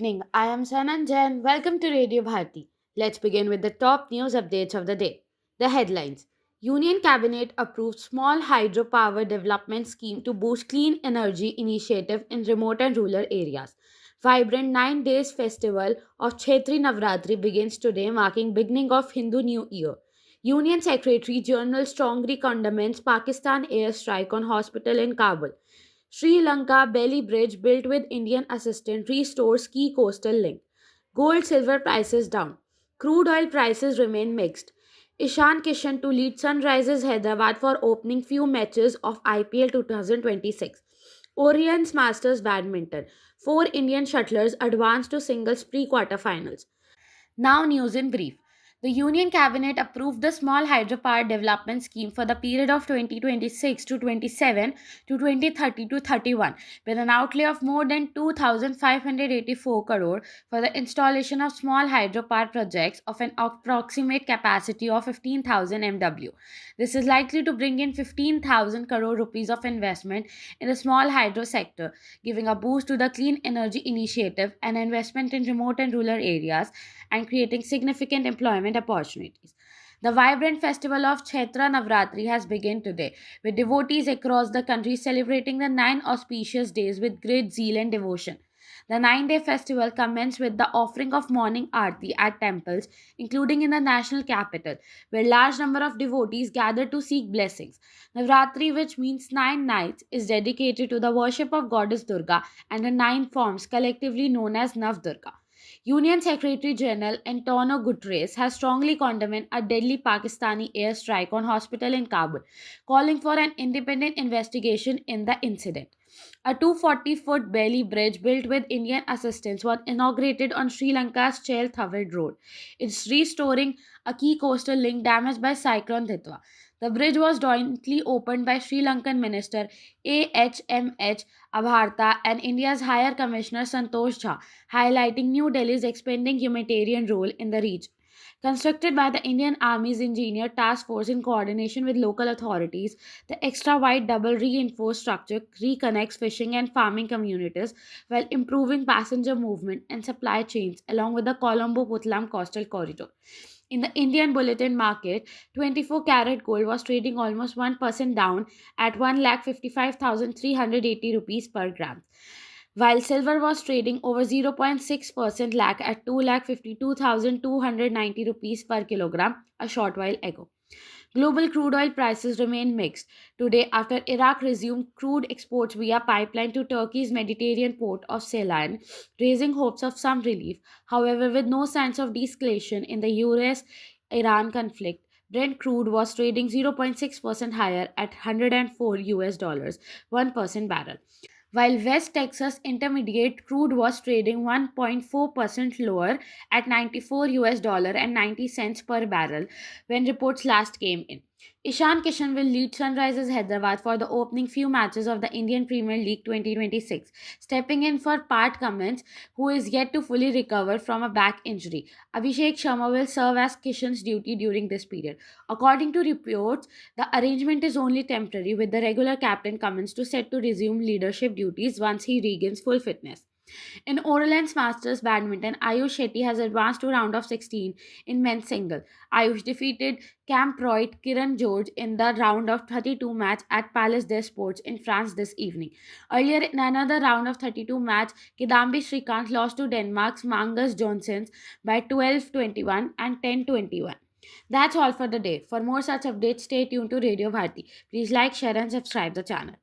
evening. I am Sanan Jain. Welcome to Radio Bharti. Let's begin with the top news updates of the day. The headlines: Union Cabinet approved small hydropower development scheme to boost clean energy initiative in remote and rural areas. Vibrant 9 days festival of Chaitri Navratri begins today, marking beginning of Hindu New Year. Union Secretary General strongly condemns Pakistan airstrike on hospital in Kabul. Sri Lanka Belly Bridge built with Indian assistance restores key coastal link. Gold silver prices down. Crude oil prices remain mixed. Ishan Kishan to lead Sunrisers Hyderabad for opening few matches of IPL 2026. Orion's Masters Badminton. Four Indian shuttlers advance to singles pre-quarterfinals. Now, news in brief. The Union Cabinet approved the Small Hydropower Development Scheme for the period of 2026 to 27 to 2030 to 31, with an outlay of more than 2,584 crore for the installation of small hydropower projects of an approximate capacity of 15,000 MW. This is likely to bring in 15,000 crore rupees of investment in the small hydro sector, giving a boost to the clean energy initiative and investment in remote and rural areas and creating significant employment opportunities. The vibrant festival of Chaitra Navratri has begun today, with devotees across the country celebrating the 9 auspicious days with great zeal and devotion. The 9 day festival commenced with the offering of morning aarti at temples, including in the national capital, where large number of devotees gathered to seek blessings. Navratri, which means 9 nights, is dedicated to the worship of goddess Durga and her 9 forms, collectively known as Navdurga. Union Secretary General Antonio Guterres has strongly condemned a deadly Pakistani airstrike on hospital in Kabul, calling for an independent investigation in the incident. A 240-foot Bailey Bridge built with Indian assistance was inaugurated on Sri Lanka's Chel Thaved Road. It's restoring a key coastal link damaged by Cyclone Ditwa. The bridge was jointly opened by Sri Lankan Minister AHMH Abharta and India's Higher Commissioner Santosh Jha, highlighting New Delhi's expanding humanitarian role in the region. Constructed by the Indian Army's Engineer Task Force in coordination with local authorities, the extra wide double reinforced structure reconnects fishing and farming communities while improving passenger movement and supply chains along with the Colombo Putlam coastal corridor. In the Indian bulletin market, 24 karat gold was trading almost 1% down at 1,55,380 rupees per gram, while silver was trading over 0.6% lakh at 2,52,290 rupees per kilogram a short while ago. Global crude oil prices remain mixed today after Iraq resumed crude exports via pipeline to Turkey's Mediterranean port of Ceylan, raising hopes of some relief. However, with no signs of de-escalation in the US Iran conflict, Brent crude was trading 0.6% higher at 104 US dollars 1% barrel, while West Texas Intermediate crude was trading 1.4% lower at 94 US dollar and 90 cents per barrel when reports last came in. Ishan Kishan will lead Sunrisers Hyderabad for the opening few matches of the Indian Premier League 2026, stepping in for Pat Cummins, who is yet to fully recover from a back injury. Abhishek Sharma will serve as Kishan's duty during this period. According to reports, the arrangement is only temporary, with the regular captain Cummins to set to resume leadership duties once he regains full fitness. In Orleans Masters Badminton, Ayush Shetty has advanced to round of 16 in men's single. Ayush defeated Camp Roy Kiran George in the round of 32 match at Palace des Sports in France this evening. Earlier in another round of 32 match, Kidambi Srikanth lost to Denmark's Magnus Johnsons by 12-21 and 10-21. That's all for the day. For more such updates, stay tuned to Radio Bharti. Please like, share, and subscribe the channel.